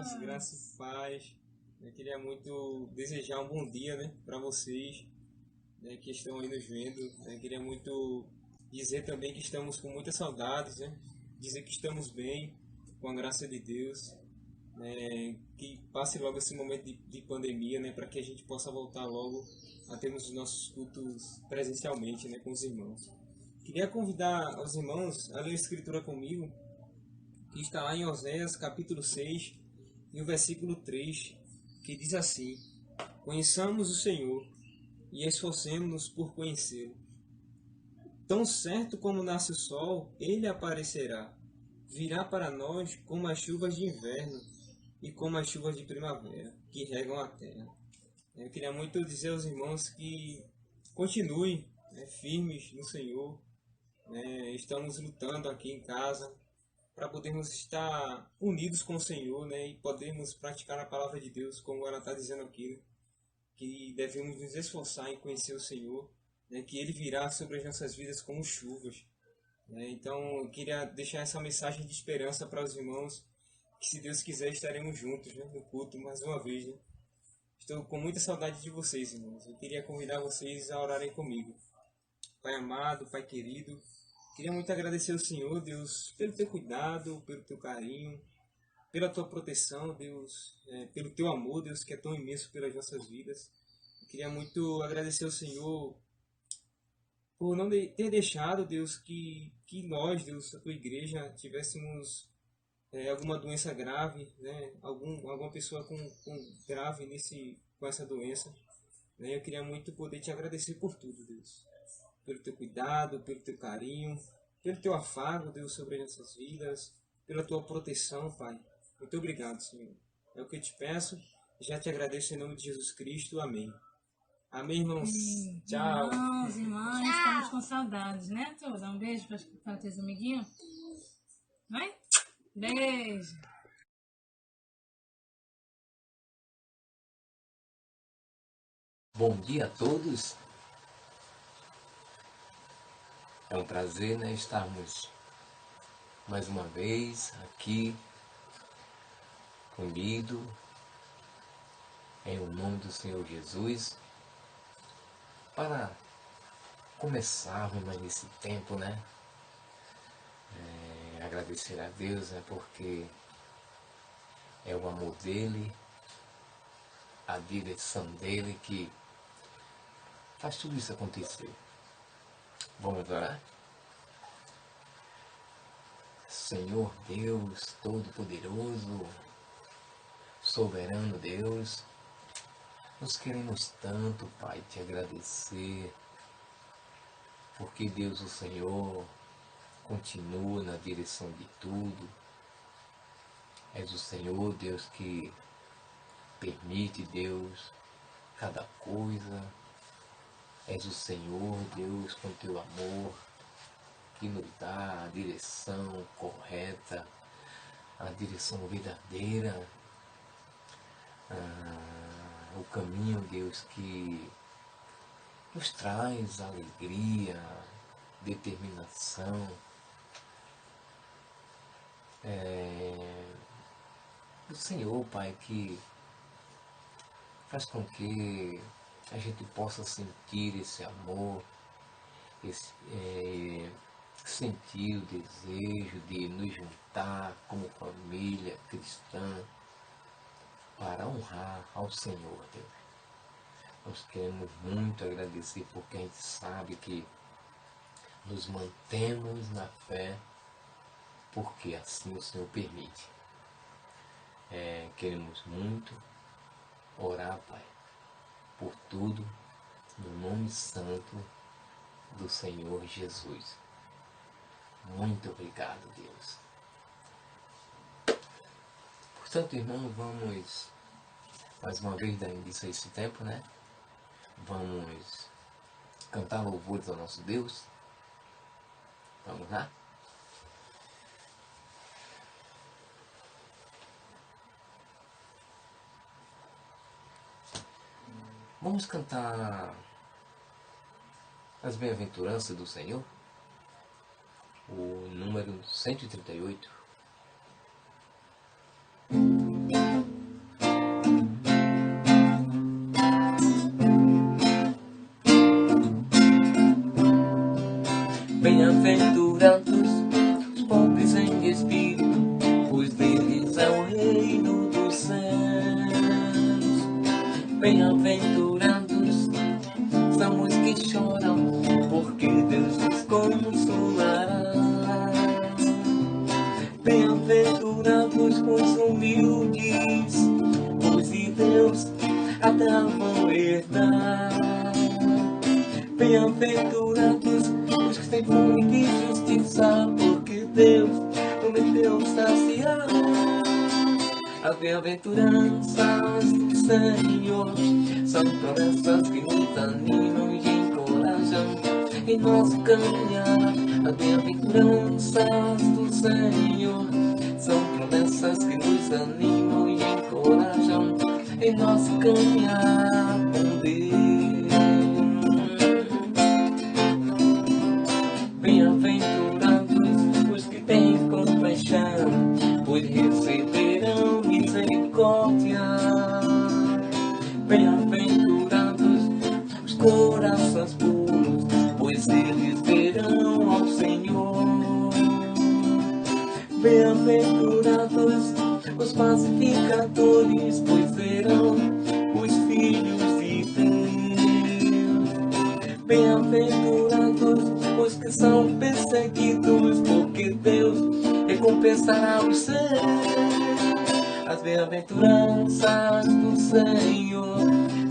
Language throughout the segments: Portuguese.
irmãos, graça e paz. Eu queria muito desejar um bom dia, né, para vocês, né, que estão aí nos vendo. Eu queria muito dizer também que estamos com muitas saudades, né, dizer que estamos bem, com a graça de Deus, né, que passe logo esse momento de pandemia, né, para que a gente possa voltar logo a termos os nossos cultos presencialmente, né, com os irmãos. Queria convidar os irmãos a ler a Escritura comigo, que está lá em Oséias capítulo 6, e o versículo 3, que diz assim: Conheçamos o Senhor e esforcemos-nos por conhecê-lo. Tão certo como nasce o sol, ele aparecerá. Virá para nós como as chuvas de inverno e como as chuvas de primavera, que regam a terra. Eu queria muito dizer aos irmãos que continuem, né, firmes no Senhor. Estamos lutando aqui em casa para podermos estar unidos com o Senhor, né, e podermos praticar a palavra de Deus, como ela está dizendo aqui, né, que devemos nos esforçar em conhecer o Senhor, né, que Ele virá sobre as nossas vidas como chuvas. Né. Então, eu queria deixar essa mensagem de esperança para os irmãos, que se Deus quiser estaremos juntos, né, no culto mais uma vez. Né. Estou com muita saudade de vocês, irmãos. Eu queria convidar vocês a orarem comigo. Pai amado, Pai querido, queria muito agradecer ao Senhor, Deus, pelo teu cuidado, pelo teu carinho, pela tua proteção, Deus, pelo teu amor, Deus, que é tão imenso pelas nossas vidas. Eu queria muito agradecer ao Senhor por não ter deixado, Deus, que nós, Deus, a tua igreja, tivéssemos alguma doença grave, né? Alguma pessoa grave com essa doença. Né? Eu queria muito poder te agradecer por tudo, Deus. Pelo teu cuidado, pelo teu carinho, pelo teu afago, Deus, sobre as nossas vidas, pela tua proteção, Pai. Muito obrigado, Senhor. É o que eu te peço, já te agradeço em nome de Jesus Cristo. Amém. Amém, irmãos. Tchau. Irmãos, irmãs, estamos com saudades, né? Tu dá um beijo para teus amiguinhos? Vai? Beijo. Bom dia a todos. É um prazer, né, estarmos mais uma vez aqui unidos em o nome do Senhor Jesus para começarmos mais esse tempo, né? Agradecer a Deus, né, porque é o amor dele, a direção dele que faz tudo isso acontecer. Vamos orar? Senhor Deus Todo-Poderoso, Soberano Deus, nós queremos tanto, Pai, te agradecer, porque Deus, o Senhor, continua na direção de tudo. És o Senhor, Deus, que permite, Deus, cada coisa. És o Senhor, Deus, com teu amor, que nos dá a direção correta, a direção verdadeira, o caminho, Deus, que nos traz alegria, determinação. O Senhor, Pai, que faz com que a gente possa sentir esse amor, sentir o desejo de nos juntar como família cristã para honrar ao Senhor, Deus. Nós queremos muito agradecer porque a gente sabe que nos mantemos na fé porque assim o Senhor permite. Queremos muito orar, Pai, por tudo no nome santo do Senhor Jesus. Muito obrigado, Deus. Portanto, irmãos, vamos mais uma vez dar início a esse tempo, né? Vamos cantar louvores ao nosso Deus. Vamos lá? Vamos cantar as bem-aventuranças do Senhor, o número 138. Bem-aventurados os pobres em espírito, pois deles é o reino dos céus. Bem-aventurados são os que choram, porque Deus os consolará. Bem-aventurados os humildes, pois de Deus a terra vão herdar. Bem-aventurados os que têm fome de justiça, porque Deus prometeu saciar. As bem-aventuranças do Senhor são promessas que nos animam e encorajam em nosso caminhar. As bem-aventuranças do Senhor são promessas que nos animam e encorajam em nosso caminhar com Deus. Bem-aventurados os que têm compaixão, pois receberão misericórdia. Bem-aventurados os corações puros, pois eles verão ao Senhor. Bem-aventurados os pacificadores, pois serão os filhos de Deus. Bem-aventurados os que são perseguidos, porque Deus recompensará os seus. As bem-aventuranças do Senhor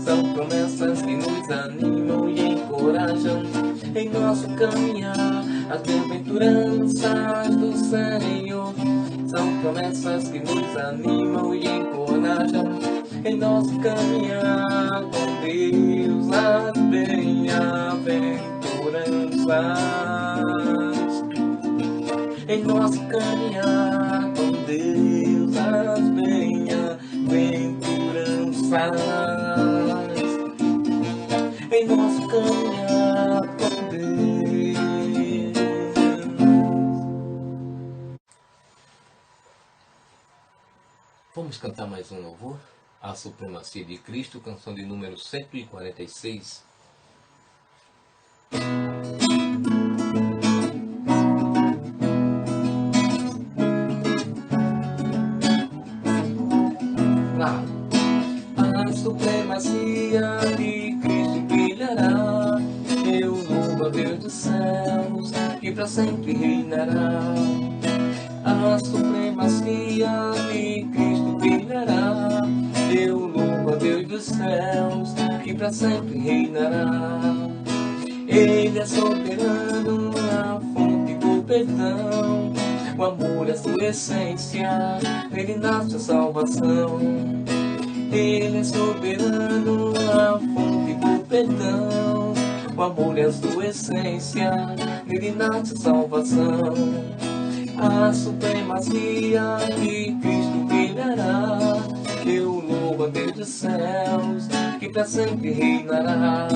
são promessas que nos animam e encorajam em nosso caminhar. As bem-aventuranças do Senhor são promessas que nos animam e encorajam em nosso caminhar com Deus. As bem-aventuranças em nosso caminhar com Deus. As bem-aventuranças em nosso caminhar com Deus. Vamos cantar mais um louvor? A Supremacia de Cristo, canção de número 146. Lá. A supremacia de Cristo brilhará, eu louvo a Deus dos céus, que para sempre reinará. A supremacia de Cristo brilhará, eu louvo a Deus dos céus, que para sempre reinará. Ele é soberano, a fonte do perdão, o amor é a sua essência, nele nasce a salvação. Ele é soberano, a fonte do perdão, o amor é a sua essência, nele nasce a salvação. A supremacia de Cristo brilhará, eu louvo a Deus dos céus, que para sempre reinará.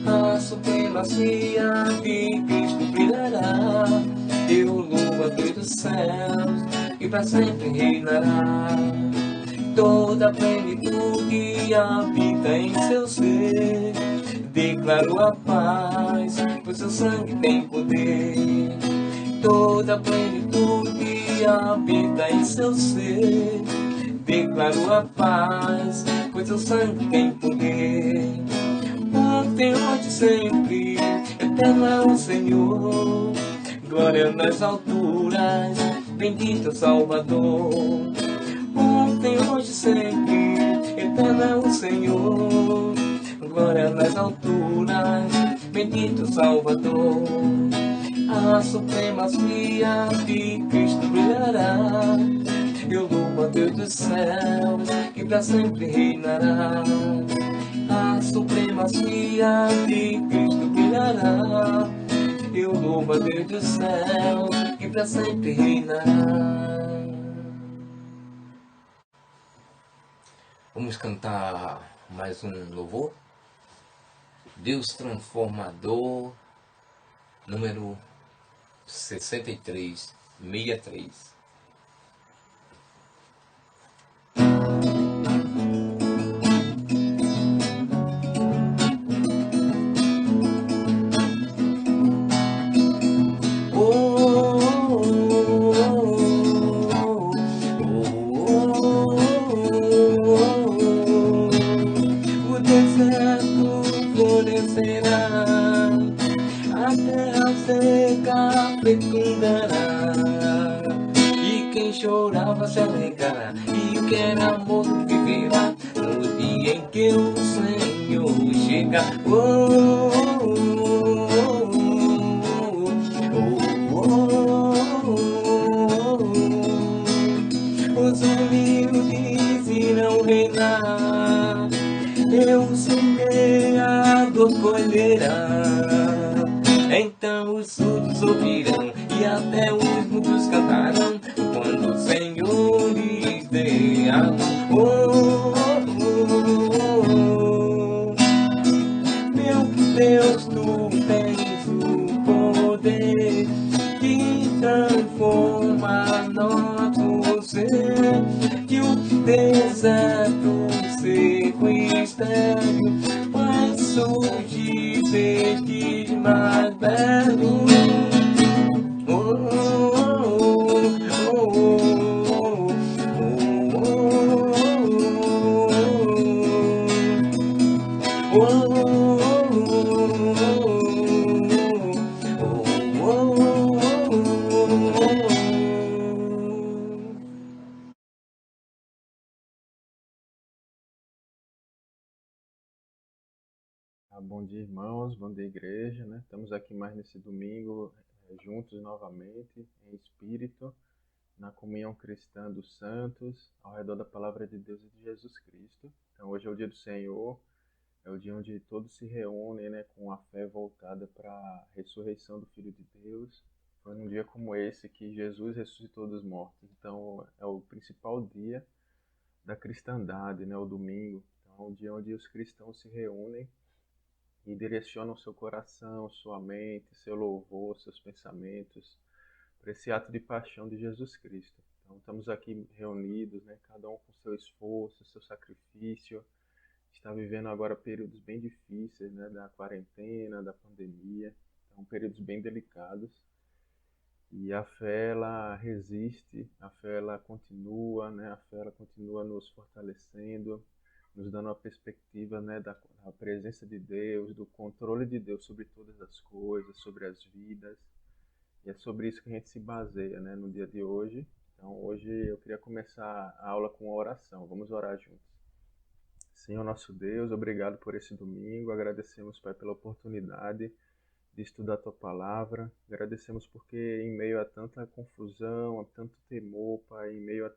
A supremacia de Cristo brilhará, eu louvo a Deus dos céus, que para sempre reinará. Toda a plenitude habita em seu ser, declaro a paz, pois seu sangue tem poder. Toda a plenitude habita em seu ser, declaro a paz, pois seu sangue tem poder. Ontem, hoje, sempre, eterno é o Senhor, glória nas alturas, bendito é o Salvador. Ontem, hoje, sempre, eterno é o Senhor, glória nas alturas, bendito é o Salvador. A supremacia de Cristo brilhará, eu louvo a Deus dos céus, que para sempre reinará. A supremacia de Cristo brilhará, eu louvo a Deus dos céus, que para sempre reinará. Vamos cantar mais um louvor? Deus Transformador, número 63. florescerá, a terra seca fecundará, e quem chorava se alegrará, e o que era morto viverá, no dia em que o Senhor chegar. Os humildes irão reinar, o semeador colherá. Então os surdos ouvirão e até os mudos cantarão, quando o Senhor lhes der a mão. Meu Deus, tu tens o poder que transforma nosso ser, que o deserto seco e estéril faz surgir verdes mais belos. Bom dia, irmãos, bom dia, igreja, né? Estamos aqui mais nesse domingo, juntos novamente, em espírito, na comunhão cristã dos santos, ao redor da palavra de Deus e de Jesus Cristo. Então, hoje é o dia do Senhor, é o dia onde todos se reúnem, né, com a fé voltada para a ressurreição do Filho de Deus. Foi num dia como esse que Jesus ressuscitou dos mortos. Então, é o principal dia da cristandade, né, o domingo. Então, é o dia onde os cristãos se reúnem e direcionam seu coração, sua mente, seu louvor, seus pensamentos para esse ato de paixão de Jesus Cristo. Então, estamos aqui reunidos, né, cada um com seu esforço, seu sacrifício. Está vivendo agora períodos bem difíceis, né, da quarentena, da pandemia, então períodos bem delicados. E a fé, ela resiste, a fé, ela continua, né, a fé, ela continua nos fortalecendo, nos dando uma perspectiva, né, da presença de Deus, do controle de Deus sobre todas as coisas, sobre as vidas. E é sobre isso que a gente se baseia, né, no dia de hoje. Então, hoje eu queria começar a aula com uma oração. Vamos orar juntos. Senhor nosso Deus, obrigado por esse domingo. Agradecemos, Pai, pela oportunidade de estudar a Tua Palavra. Agradecemos porque em meio a tanta confusão, a tanto temor, Pai, em meio a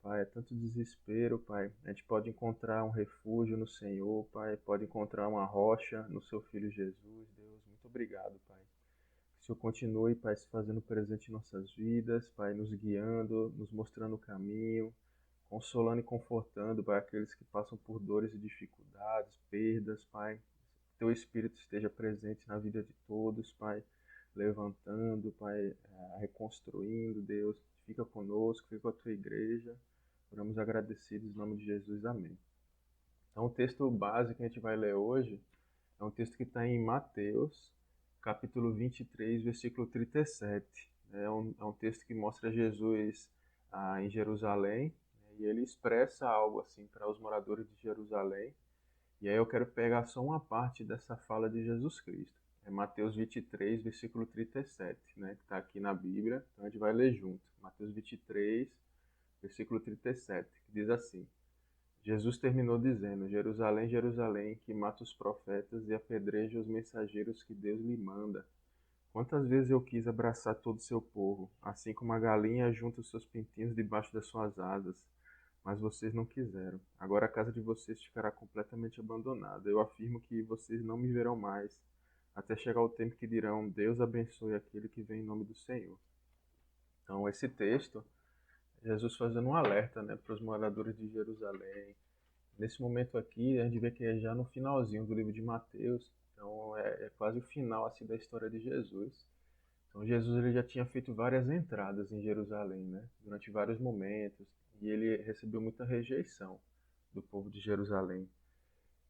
Pai, tanto desespero, Pai, a gente pode encontrar um refúgio no Senhor, Pai, pode encontrar uma rocha no Seu Filho Jesus, Deus. Muito obrigado, Pai. Que o Senhor continue, Pai, se fazendo presente em nossas vidas, Pai, nos guiando, nos mostrando o caminho, consolando e confortando, Pai, aqueles que passam por dores e dificuldades, perdas, Pai. Que Teu Espírito esteja presente na vida de todos, Pai, levantando, Pai, reconstruindo, Deus. Fica conosco, fica com a Tua igreja. Oramos agradecidos em nome de Jesus. Amém. Então, o texto base que a gente vai ler hoje é um texto que está em Mateus, capítulo 23, versículo 37. É um texto que mostra Jesus em Jerusalém, e ele expressa algo assim para os moradores de Jerusalém. E aí eu quero pegar só uma parte dessa fala de Jesus Cristo. É Mateus 23, versículo 37, né, que está aqui na Bíblia. Então a gente vai ler junto. Mateus 23, versículo 37, que diz assim: Jesus terminou dizendo: Jerusalém, Jerusalém, que mata os profetas e apedreja os mensageiros que Deus lhe manda. Quantas vezes eu quis abraçar todo o seu povo, assim como a galinha junta os seus pintinhos debaixo das suas asas, mas vocês não quiseram. Agora a casa de vocês ficará completamente abandonada. Eu afirmo que vocês não me verão mais, até chegar o tempo que dirão: Deus abençoe aquele que vem em nome do Senhor. Então, esse texto, Jesus fazendo um alerta, né, para os moradores de Jerusalém. Nesse momento aqui, a gente vê que é já no finalzinho do livro de Mateus, então é quase o final assim, da história de Jesus. Então Jesus ele já tinha feito várias entradas em Jerusalém, né, durante vários momentos, e ele recebeu muita rejeição do povo de Jerusalém.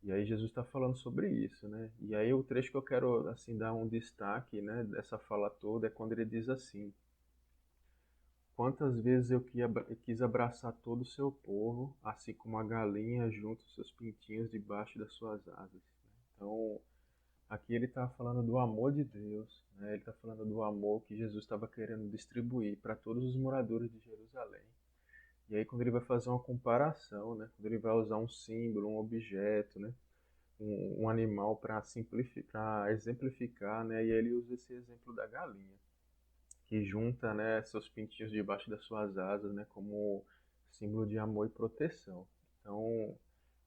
E aí Jesus está falando sobre isso, né? E aí o trecho que eu quero assim dar um destaque, né, dessa fala toda é quando ele diz assim: quantas vezes eu quis abraçar todo o seu povo, assim como a galinha junta os seus pintinhos debaixo das suas asas. Então, aqui ele está falando do amor de Deus, né? Ele está falando do amor que Jesus estava querendo distribuir para todos os moradores de Jerusalém. E aí quando ele vai fazer uma comparação, né? Quando ele vai usar um símbolo, um objeto, né? Um animal para exemplificar, né? E aí ele usa esse exemplo da galinha, que junta, né, seus pintinhos debaixo das suas asas, né, como símbolo de amor e proteção. Então,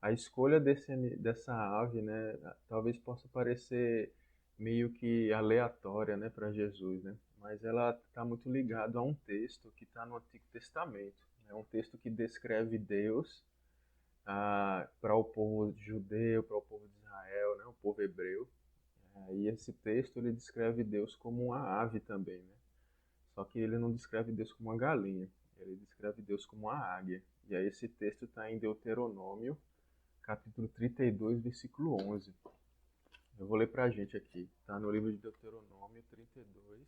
a escolha dessa ave, né, talvez possa parecer meio que aleatória, né, para Jesus, né, mas ela está muito ligada a um texto que está no Antigo Testamento. É um texto que descreve Deus para o povo judeu, para o povo de Israel, né, o povo hebreu. E esse texto ele descreve Deus como uma ave também, né? Só que ele não descreve Deus como uma galinha, ele descreve Deus como uma águia. E aí esse texto está em Deuteronômio, capítulo 32, versículo 11. Eu vou ler para a gente aqui. Está no livro de Deuteronômio 32,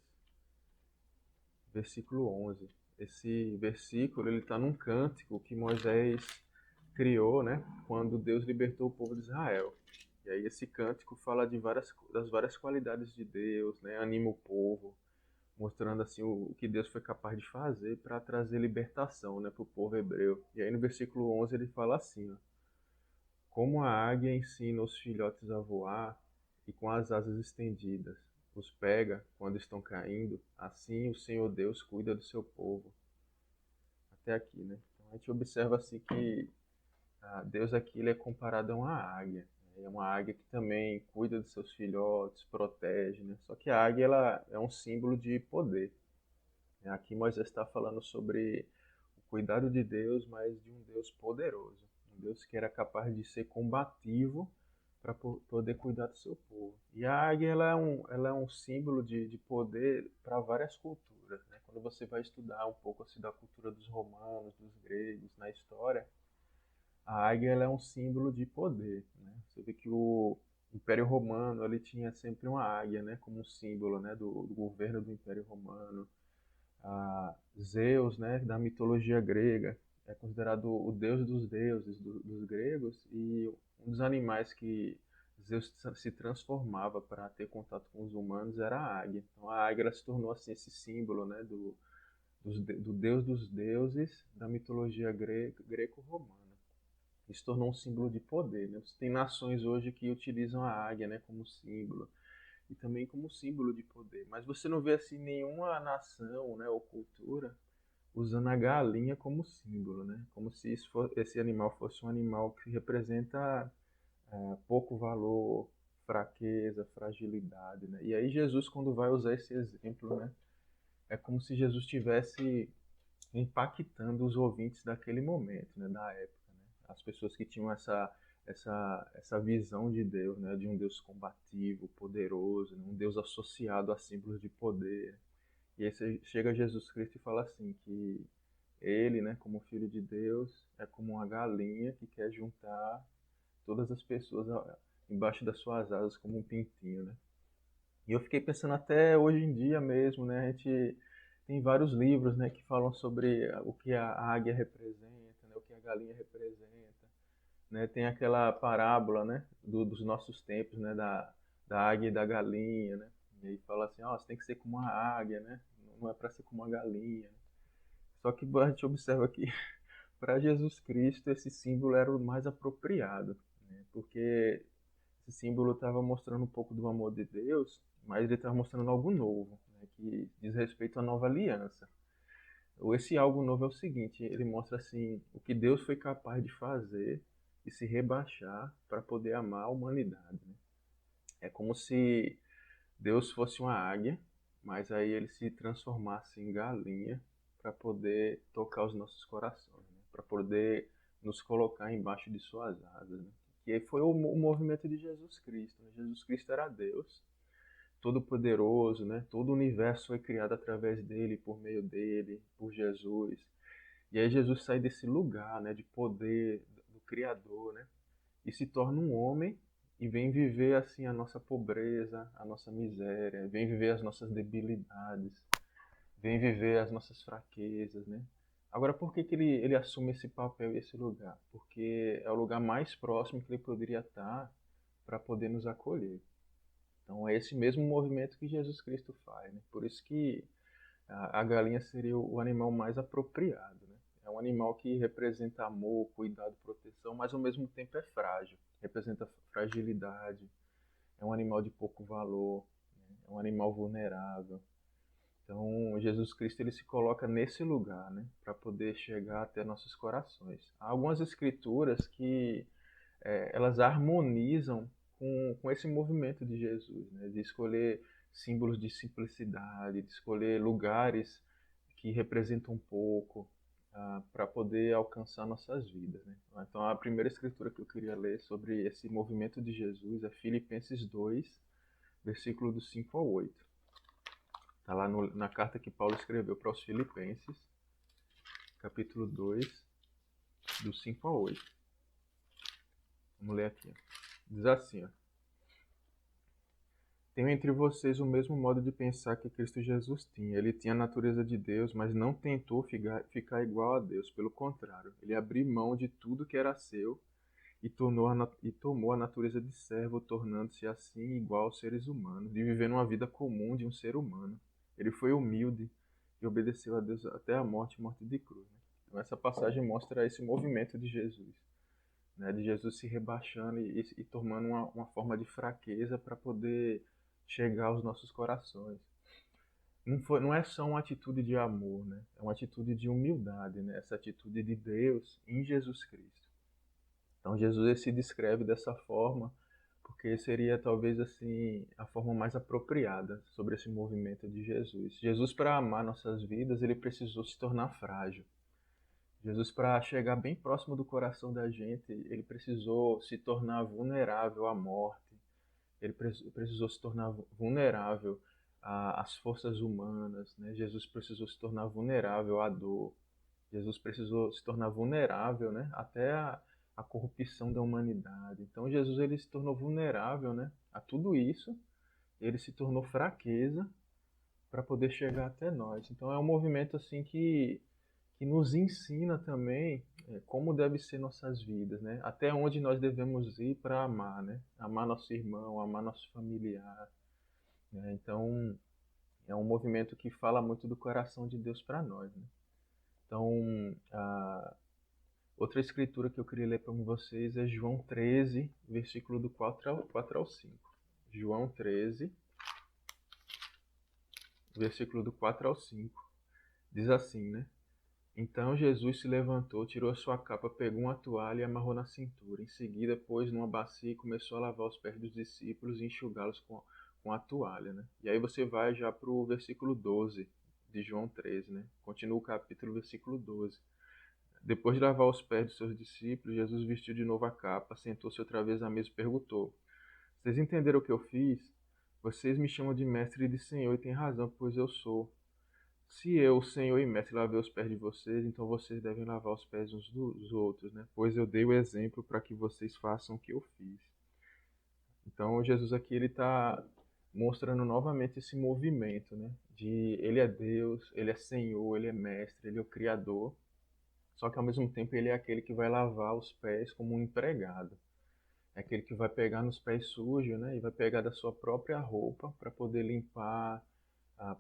versículo 11. Esse versículo ele está num cântico que Moisés criou, né, quando Deus libertou o povo de Israel. E aí esse cântico fala das várias qualidades de Deus, né, anima o povo, mostrando assim o que Deus foi capaz de fazer para trazer libertação, né, para o povo hebreu. E aí no versículo 11 ele fala assim, ó, como a águia ensina os filhotes a voar e com as asas estendidas os pega quando estão caindo, assim o Senhor Deus cuida do seu povo. Até aqui, né? Então a gente observa assim que Deus aqui ele é comparado a uma águia. É uma águia que também cuida dos seus filhotes, protege, né? Só que a águia ela é um símbolo de poder. Aqui Moisés está falando sobre o cuidado de Deus, mas de um Deus poderoso. Um Deus que era capaz de ser combativo para poder cuidar do seu povo. E a águia ela é um símbolo de poder para várias culturas, né? Quando você vai estudar um pouco assim, da cultura dos romanos, dos gregos, na história, a águia ela é um símbolo de poder, né? Você vê que o Império Romano ele tinha sempre uma águia, né, como um símbolo, né, do governo do Império Romano. Zeus, né, da mitologia grega, é considerado o deus dos deuses dos gregos e um dos animais que Zeus se transformava para ter contato com os humanos era a águia. Então a águia ela se tornou assim esse símbolo, né, do deus dos deuses da mitologia greco-romana. Isso tornou um símbolo de poder, né? Você tem nações hoje que utilizam a águia, né, como símbolo e também como símbolo de poder. Mas você não vê assim nenhuma nação, né, ou cultura usando a galinha como símbolo, né? Como se esse animal fosse um animal que representa pouco valor, fraqueza, fragilidade, né? E aí Jesus quando vai usar esse exemplo, né, é como se Jesus estivesse impactando os ouvintes daquele momento, né, da época, né? As pessoas que tinham essa visão de Deus, né, de um Deus combativo, poderoso, né, um Deus associado a símbolos de poder. E aí chega Jesus Cristo e fala assim que ele, né, como filho de Deus, é como uma galinha que quer juntar todas as pessoas embaixo das suas asas como um pintinho, né? E eu fiquei pensando até hoje em dia mesmo, né, a gente tem vários livros, né, que falam sobre o que a águia representa, né, o que a galinha representa, né? Tem aquela parábola, né, dos nossos tempos, né, da águia e da galinha, né? E aí fala assim, ó, você tem que ser como uma águia, né? Não é para ser como uma galinha, né? Só que a gente observa que para Jesus Cristo esse símbolo era o mais apropriado, né? Porque esse símbolo estava mostrando um pouco do amor de Deus, mas ele estava mostrando algo novo, né, que diz respeito à nova aliança. Esse algo novo é o seguinte, ele mostra assim o que Deus foi capaz de fazer e se rebaixar para poder amar a humanidade, né? É como se Deus fosse uma águia, mas aí ele se transformasse em galinha para poder tocar os nossos corações, né? Para poder nos colocar embaixo de suas asas, né? E aí foi o movimento de Jesus Cristo, né? Jesus Cristo era Deus, todo-poderoso, né? Todo o universo foi criado através dele, por meio dele, por Jesus. E aí Jesus sai desse lugar, né, de poder do Criador, né? E se torna um homem e vem viver assim a nossa pobreza, a nossa miséria, vem viver as nossas debilidades, vem viver as nossas fraquezas, né? Agora, por que ele assume esse papel e esse lugar? Porque é o lugar mais próximo que ele poderia estar para poder nos acolher. Então é esse mesmo movimento que Jesus Cristo faz, né? Por isso que a galinha seria o animal mais apropriado, né? É um animal que representa amor, cuidado, proteção, mas ao mesmo tempo é frágil, representa fragilidade, é um animal de pouco valor, né? É um animal vulnerável. Então, Jesus Cristo ele se coloca nesse lugar, né, para poder chegar até nossos corações. Há algumas escrituras que elas harmonizam com esse movimento de Jesus, né, de escolher símbolos de simplicidade, de escolher lugares que representam um pouco para poder alcançar nossas vidas, né? Então, a primeira escritura que eu queria ler sobre esse movimento de Jesus é Filipenses 2, versículo do 5 ao 8. Está lá na carta que Paulo escreveu para os Filipenses, capítulo 2, do 5 a 8. Vamos ler aqui. Diz assim, ó. Tenho entre vocês o mesmo modo de pensar que Cristo Jesus tinha. Ele tinha a natureza de Deus, mas não tentou ficar igual a Deus. Pelo contrário, ele abriu mão de tudo que era seu e tomou a natureza de servo, tornando-se assim igual aos seres humanos, de viver uma vida comum de um ser humano. Ele foi humilde e obedeceu a Deus até a morte de cruz. Né? Então essa passagem mostra esse movimento de Jesus, né? De Jesus se rebaixando e tomando uma forma de fraqueza para poder chegar aos nossos corações. Não é só uma atitude de amor, né? É uma atitude de humildade, né? Essa atitude de Deus em Jesus Cristo. Então Jesus ele se descreve dessa forma porque seria talvez assim a forma mais apropriada sobre esse movimento de Jesus. Jesus, para amar nossas vidas, ele precisou se tornar frágil. Jesus, para chegar bem próximo do coração da gente, ele precisou se tornar vulnerável à morte. Ele precisou se tornar vulnerável às forças humanas, né? Jesus precisou se tornar vulnerável à dor. Jesus precisou se tornar vulnerável, né? Até a corrupção da humanidade. Então Jesus ele se tornou vulnerável, né? A tudo isso. Ele se tornou fraqueza para poder chegar até nós. Então é um movimento assim que nos ensina também como deve ser nossas vidas, né? Até onde nós devemos ir para amar, né? Amar nosso irmão, amar nosso familiar, né? Então é um movimento que fala muito do coração de Deus para nós, né? Então, outra escritura que eu queria ler para vocês é João 13, versículo do 4 ao 5. João 13, versículo do 4 ao 5. Diz assim, né? Então Jesus se levantou, tirou a sua capa, pegou uma toalha e amarrou na cintura. Em seguida, pôs numa bacia e começou a lavar os pés dos discípulos e enxugá-los com a toalha, né? E aí você vai já para o versículo 12 de João 13, né? Continua o capítulo, versículo 12. Depois de lavar os pés dos seus discípulos, Jesus vestiu de novo a capa, sentou-se outra vez à mesa e perguntou: Vocês entenderam o que eu fiz? Vocês me chamam de mestre e de senhor, e têm razão, pois eu sou. Se eu, senhor e mestre, lavei os pés de vocês, então vocês devem lavar os pés uns dos outros, né? Pois eu dei o exemplo para que vocês façam o que eu fiz. Então Jesus aqui ele está mostrando novamente esse movimento, né? De ele é Deus, ele é Senhor, ele é mestre, ele é o Criador. Só que ao mesmo tempo ele é aquele que vai lavar os pés como um empregado. É aquele que vai pegar nos pés sujos, né? E vai pegar da sua própria roupa para poder limpar,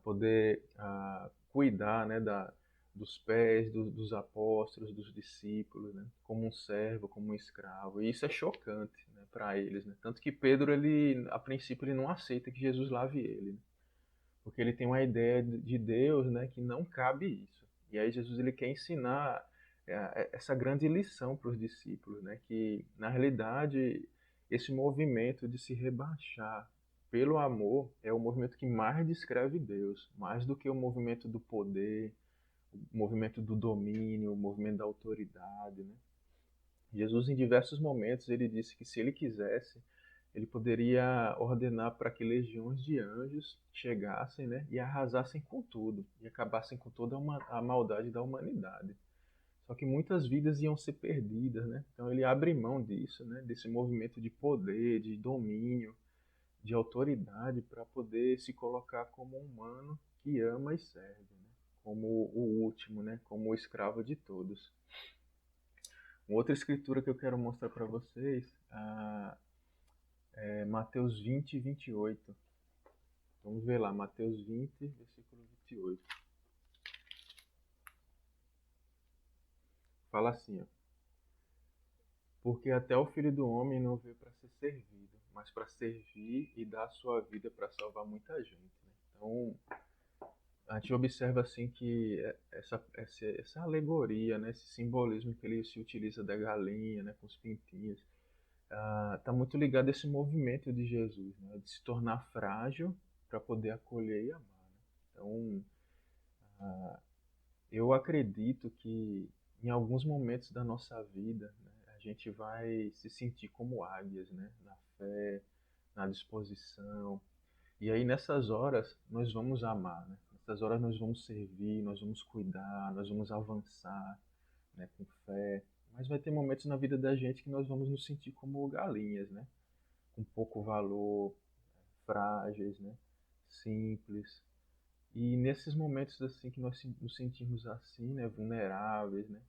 poder cuidar, né? Dos pés dos apóstolos, dos discípulos, né? Como um servo, como um escravo. E isso é chocante, né? Para eles, né? Tanto que Pedro, ele, a princípio, ele não aceita que Jesus lave ele, né? Porque ele tem uma ideia de Deus, né? Que não cabe isso. E aí Jesus ele quer ensinar essa grande lição para os discípulos, né? Que na realidade esse movimento de se rebaixar pelo amor é o movimento que mais descreve Deus, mais do que o movimento do poder, o movimento do domínio, o movimento da autoridade, né? Jesus em diversos momentos ele disse que se ele quisesse ele poderia ordenar para que legiões de anjos chegassem, né, e arrasassem com tudo, e acabassem com toda a maldade da humanidade. Só que muitas vidas iam ser perdidas, né? Então ele abre mão disso, né? Desse movimento de poder, de domínio, de autoridade, para poder se colocar como um humano que ama e serve, né? Como o último, né? Como o escravo de todos. Uma outra escritura que eu quero mostrar para vocês É Mateus 20, 28. Vamos ver lá, Mateus 20, versículo 28. Fala assim, ó. Porque até o Filho do Homem não veio para ser servido, mas para servir e dar a sua vida para salvar muita gente, né? Então, a gente observa assim que essa alegoria, né, esse simbolismo que ele se utiliza da galinha, né, com os pintinhos, está muito ligado a esse movimento de Jesus, né, de se tornar frágil para poder acolher e amar, né? Então, eu acredito que em alguns momentos da nossa vida, né, a gente vai se sentir como águias, né, na fé, na disposição. E aí nessas horas nós vamos amar, né? Nessas horas nós vamos servir, nós vamos cuidar, nós vamos avançar, né, com fé. Mas vai ter momentos na vida da gente que nós vamos nos sentir como galinhas, né? Com pouco valor, frágeis, né? Simples. E nesses momentos assim que nós nos sentimos assim, né, vulneráveis, né,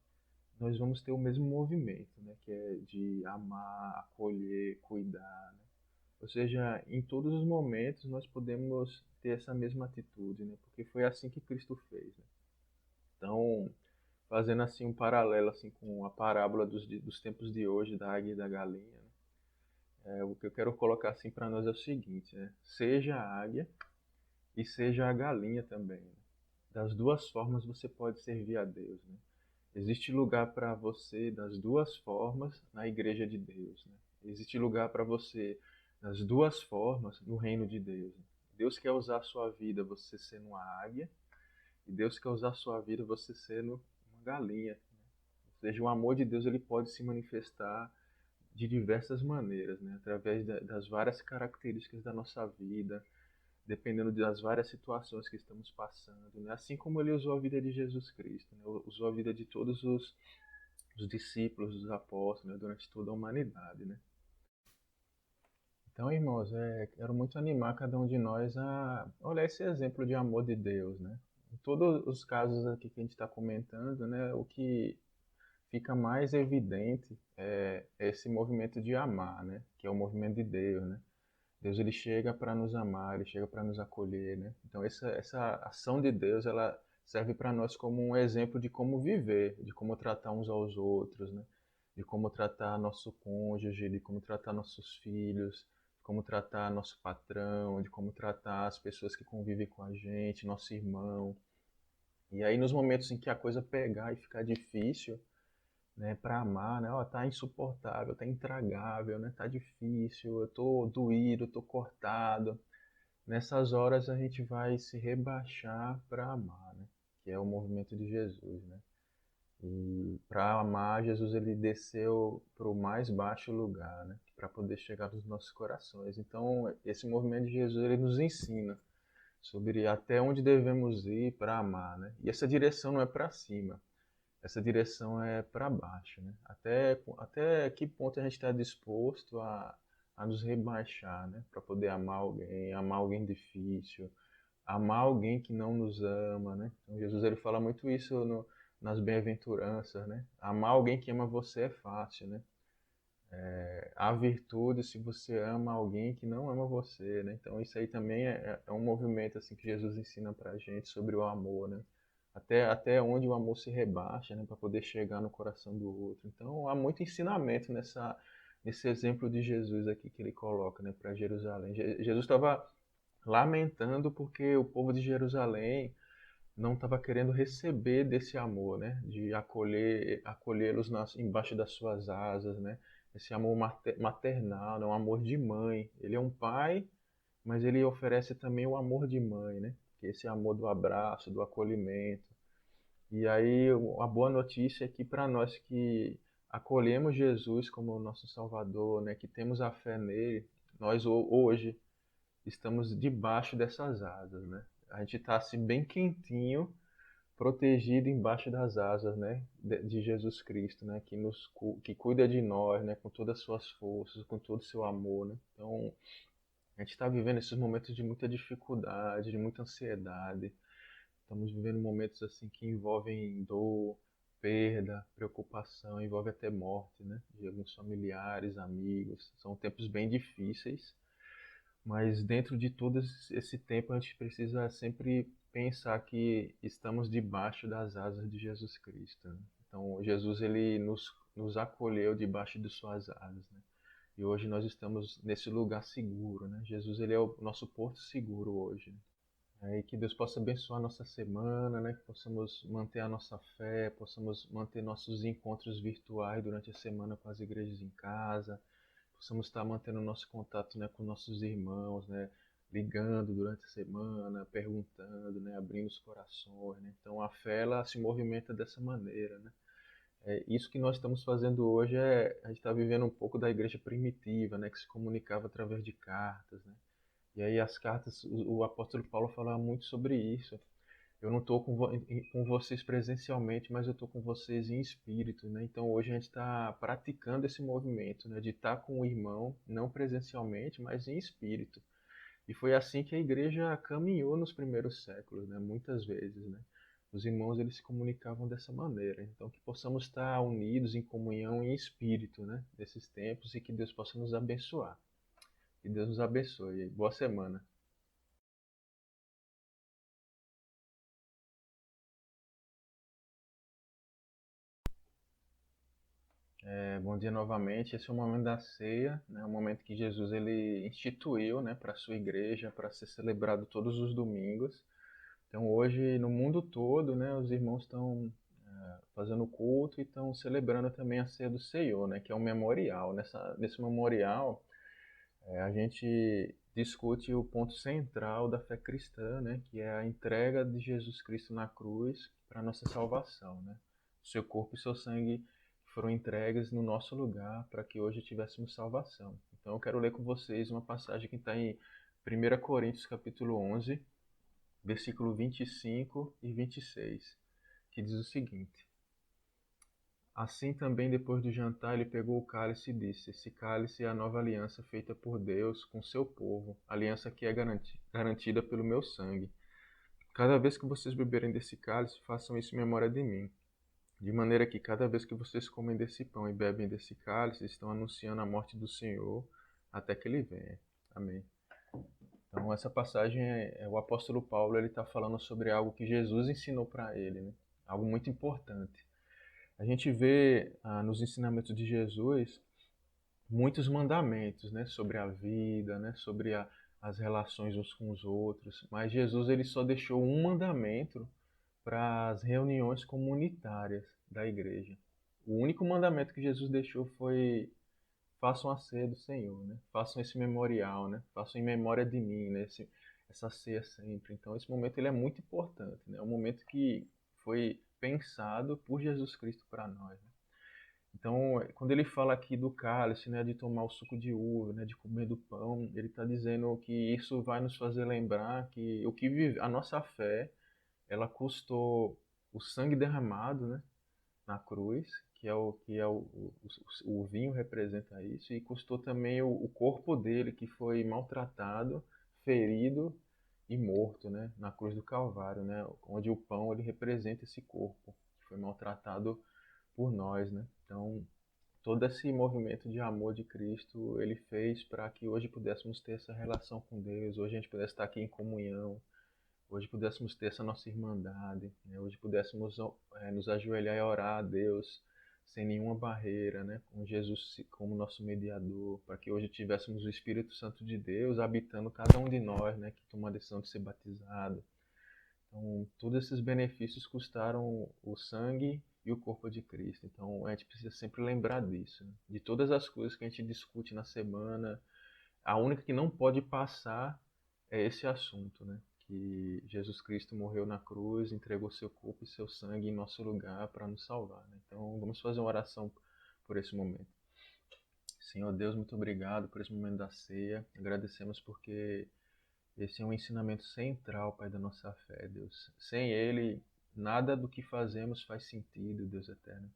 nós vamos ter o mesmo movimento, né, que é de amar, acolher, cuidar, né? Ou seja, em todos os momentos nós podemos ter essa mesma atitude, né? Porque foi assim que Cristo fez, né? Então, fazendo assim um paralelo assim com a parábola dos tempos de hoje da águia e da galinha, né? O que eu quero colocar assim para nós é o seguinte, né? Seja a águia e seja a galinha também, né? Das duas formas você pode servir a Deus, né? Existe lugar para você das duas formas na igreja de Deus, né? Existe lugar para você das duas formas no reino de Deus, né? Deus quer usar a sua vida você sendo uma águia e Deus quer usar a sua vida você sendo uma galinha, né? Ou seja, o amor de Deus ele pode se manifestar de diversas maneiras, né? Através das várias características da nossa vida, dependendo das várias situações que estamos passando, né? Assim como ele usou a vida de Jesus Cristo, né? Usou a vida de todos os discípulos, dos apóstolos, né? Durante toda a humanidade, né? Então, irmãos, quero muito animar cada um de nós a olhar esse exemplo de amor de Deus, né? Em todos os casos aqui que a gente está comentando, né? O que fica mais evidente é esse movimento de amar, né? Que é o movimento de Deus, né? Deus ele chega para nos amar, ele chega para nos acolher, né? Então essa ação de Deus ela serve para nós como um exemplo de como viver, de como tratar uns aos outros, né? De como tratar nosso cônjuge, de como tratar nossos filhos, de como tratar nosso patrão, de como tratar as pessoas que convivem com a gente, nosso irmão. E aí nos momentos em que a coisa pegar e ficar difícil, né, para amar, né? Ó, tá insuportável, tá intragável, né? Tá difícil, eu tô doído, eu tô cortado. Nessas horas a gente vai se rebaixar para amar, né? Que é o movimento de Jesus, né? E para amar, Jesus ele desceu para o mais baixo lugar, né? Para poder chegar nos nossos corações. Então, esse movimento de Jesus ele nos ensina sobre até onde devemos ir para amar, né? E essa direção não é para cima, essa direção é para baixo, né? Até que ponto a gente está disposto a nos rebaixar, né? Para poder amar alguém difícil, amar alguém que não nos ama, né? Então, Jesus ele fala muito isso nas bem-aventuranças, né? Amar alguém que ama você é fácil, né? Há virtude se você ama alguém que não ama você, né? Então isso aí também é um movimento assim que Jesus ensina pra gente sobre o amor, né? Até onde o amor se rebaixa, né? Para poder chegar no coração do outro. Então há muito ensinamento nesse exemplo de Jesus aqui que ele coloca, né? Para Jerusalém. Jesus estava lamentando porque o povo de Jerusalém não estava querendo receber desse amor, né? De acolhê-los embaixo das suas asas, né? Esse amor maternal, né? Um amor de mãe. Ele é um pai, mas ele oferece também o amor de mãe, né? Que é esse amor do abraço, do acolhimento. E aí a boa notícia é que para nós que acolhemos Jesus como nosso Salvador, né? Que temos a fé nele, nós hoje estamos debaixo dessas asas, né? A gente está assim bem quentinho, protegido embaixo das asas, né, de Jesus Cristo, né, que cuida de nós, né, com todas as suas forças, com todo o seu amor, né. Então, a gente está vivendo esses momentos de muita dificuldade, de muita ansiedade. Estamos vivendo momentos assim que envolvem dor, perda, preocupação, envolve até morte, né? De alguns familiares, amigos. São tempos bem difíceis, mas dentro de todo esse tempo a gente precisa sempre pensar que estamos debaixo das asas de Jesus Cristo, né? Então Jesus ele nos acolheu debaixo de suas asas, né? E hoje nós estamos nesse lugar seguro, né? Jesus ele é o nosso porto seguro hoje, né? E que Deus possa abençoar a nossa semana, né? Que possamos manter a nossa fé, possamos manter nossos encontros virtuais durante a semana com as igrejas em casa, possamos estar mantendo nosso contato, né, com nossos irmãos, né? Ligando durante a semana, perguntando, né? Abrindo os corações, né? Então a fé ela se movimenta dessa maneira, né? Isso que nós estamos fazendo hoje a gente está vivendo um pouco da igreja primitiva, né? Que se comunicava através de cartas, né? E aí as cartas, o apóstolo Paulo falava muito sobre isso. Eu não estou com vocês presencialmente, mas eu estou com vocês em espírito, né? Então hoje a gente está praticando esse movimento, né? De estar com o irmão, não presencialmente, mas em espírito. E foi assim que a igreja caminhou nos primeiros séculos, né? Muitas vezes, né? Os irmãos eles se comunicavam dessa maneira. Então que possamos estar unidos em comunhão em espírito, né? Nesses tempos e que Deus possa nos abençoar. Que Deus nos abençoe. Boa semana. Bom dia novamente. Esse é o momento da ceia, né? O momento que Jesus ele instituiu, né, para a sua igreja, para ser celebrado todos os domingos. Então hoje no mundo todo, né, os irmãos estão fazendo culto e estão celebrando também a ceia do Senhor, né, que é um memorial. Nesse memorial a gente discute o ponto central da fé cristã, né, que é a entrega de Jesus Cristo na cruz para a nossa salvação, né? O seu corpo e seu sangue foram entregues no nosso lugar para que hoje tivéssemos salvação. Então eu quero ler com vocês uma passagem que está em 1 Coríntios capítulo 11, versículo 25 e 26, que diz o seguinte: Assim também depois do jantar ele pegou o cálice e disse: Esse cálice é a nova aliança feita por Deus com seu povo, aliança que é garantida pelo meu sangue. Cada vez que vocês beberem desse cálice, façam isso em memória de mim. De maneira que cada vez que vocês comem desse pão e bebem desse cálice, estão anunciando a morte do Senhor até que ele venha. Amém. Então essa passagem o apóstolo Paulo ele está falando sobre algo que Jesus ensinou para ele, né? Algo muito importante. A gente vê nos ensinamentos de Jesus muitos mandamentos, né, sobre a vida, né, sobre as relações uns com os outros, mas Jesus ele só deixou um mandamento para as reuniões comunitárias da igreja. O único mandamento que Jesus deixou foi: façam a ceia do Senhor, né? Façam esse memorial, né? Façam em memória de mim, né? Essa ceia sempre. Então esse momento ele é muito importante, né? É um momento que foi pensado por Jesus Cristo para nós, né? Então, quando ele fala aqui do cálice, né, de tomar o suco de uva, né, de comer do pão, ele está dizendo que isso vai nos fazer lembrar que a nossa fé, ela custou o sangue derramado, né, na cruz, o vinho representa isso, e custou também o corpo dele, que foi maltratado, ferido e morto, né, na cruz do Calvário, né, onde o pão ele representa esse corpo que foi maltratado por nós, né? Então, todo esse movimento de amor de Cristo, ele fez para que hoje pudéssemos ter essa relação com Deus, hoje a gente pudesse estar aqui em comunhão, hoje pudéssemos ter essa nossa irmandade, né? Hoje pudéssemos nos ajoelhar e orar a Deus sem nenhuma barreira, né? Com Jesus como nosso mediador, para que hoje tivéssemos o Espírito Santo de Deus habitando cada um de nós, né? Que toma a decisão de ser batizado. Então, todos esses benefícios custaram o sangue e o corpo de Cristo. Então, a gente precisa sempre lembrar disso, né? De todas as coisas que a gente discute na semana, a única que não pode passar é esse assunto, né? Que Jesus Cristo morreu na cruz, entregou seu corpo e seu sangue em nosso lugar para nos salvar, né? Então, vamos fazer uma oração por esse momento. Senhor Deus, muito obrigado por esse momento da ceia. Agradecemos porque esse é um ensinamento central, Pai, da nossa fé, Deus. Sem ele, nada do que fazemos faz sentido, Deus eterno.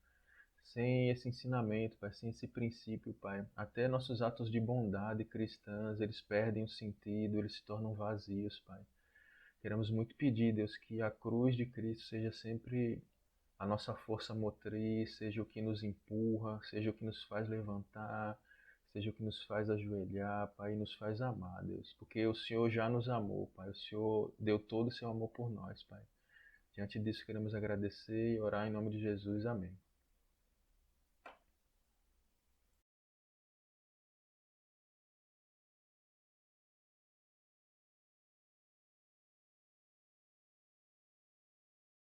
Sem esse ensinamento, Pai, sem esse princípio, Pai, até nossos atos de bondade cristãs, eles perdem o sentido, eles se tornam vazios, Pai. Queremos muito pedir, Deus, que a cruz de Cristo seja sempre a nossa força motriz, seja o que nos empurra, seja o que nos faz levantar, seja o que nos faz ajoelhar, Pai, e nos faz amar, Deus, porque o Senhor já nos amou, Pai, o Senhor deu todo o seu amor por nós, Pai. Diante disso, queremos agradecer e orar em nome de Jesus. Amém.